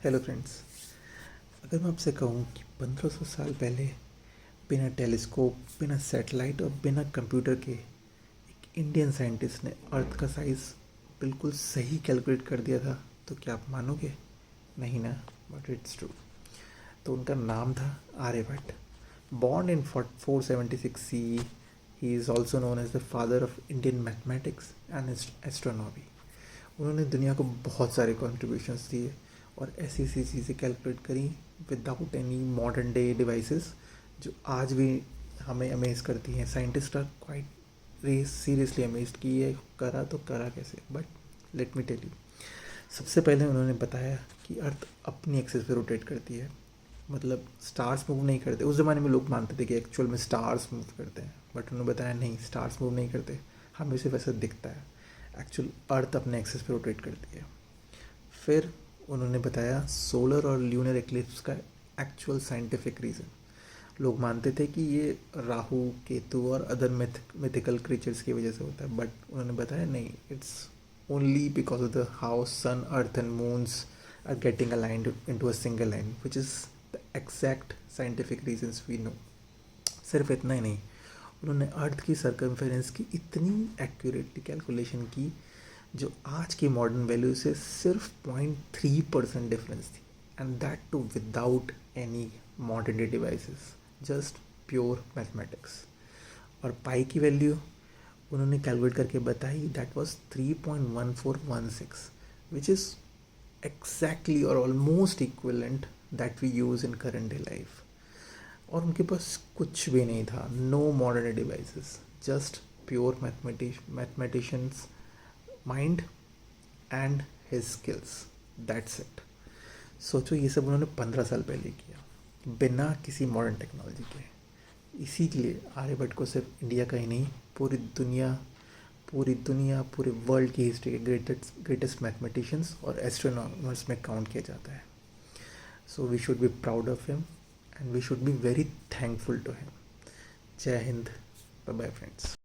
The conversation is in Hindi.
Hello friends. अगर मैं आपसे कहूँ कि 1500 साल पहले बिना टेलीस्कोप, बिना सैटेलाइट और बिना कंप्यूटर के एक इंडियन साइंटिस्ट ने अर्थ का साइज़ बिल्कुल सही कैलकुलेट कर दिया था, तो क्या आप मानोगे? नहीं ना, बट इट्स ट्रू। तो उनका नाम था Aryabhata. Born in 476 CE, he is also known as the father of Indian mathematics and astronomy. उन्होंने दुनिया को बहुत सारे कॉन्ट्रीब्यूशंस दिए और ऐसी ऐसी चीज़ें कैलकुलेट करी without any modern day devices, जो आज भी हमें अमेज करती हैं। Scientist are quite seriously amazed कि ये करा तो करा कैसे। But let me tell you, सबसे पहले उन्होंने बताया कि अर्थ अपनी एक्सिस पे रोटेट करती है, मतलब स्टार्स मूव नहीं करते। उस ज़माने में लोग मानते थे कि एक्चुअल में स्टार्स मूव करते हैं, बट उन्होंने बताया नहीं, स्टार्स मूव नहीं करते, हमें सिर्फ ऐसा दिखता है। एक्चुअल अर्थ अपने एक्सिस पे रोटेट करती है। फिर उन्होंने बताया सोलर और ल्यूनर एक्लिप्स का एक्चुअल साइंटिफिक रीज़न। लोग मानते थे कि ये राहु, केतु और अदर मिथिकल क्रीचर्स की वजह से होता है, बट उन्होंने बताया नहीं, it's only because of the how sun, earth and moons are getting aligned into a single line, which is the exact scientific reasons we know. सिर्फ इतना ही नहीं, उन्होंने अर्थ की सर्कमफेरेंस की इतनी एक्यूरेटली कैलकुलेशन की जो आज की मॉडर्न वैल्यू से सिर्फ 0.3% डिफरेंस थी, and that too without any modern day devices, just pure mathematics. और पाई की वैल्यू उन्होंने कैलकुलेट करके बताई, that was 3.1416, which is exactly or almost equivalent that we use in current day life। और उनके पास कुछ भी नहीं था, know modern devices, just pure mathematicians mind and his skills, that's it. सोचो, ये सब उन्होंने 15 साल पहले किया बिना किसी मॉडर्न टेक्नोलॉजी के। इसीलिए आर्यभट्ट को सिर्फ इंडिया का ही नहीं, पूरी दुनिया पूरे वर्ल्ड की हिस्ट्री के ग्रेटेस्ट मैथमेटिशियंस और एस्ट्रोनॉमर्स में काउंट किया जाता है। So we should be proud of him and we should be very thankful to him. जय हिंद, बाय बाय फ्रेंड्स।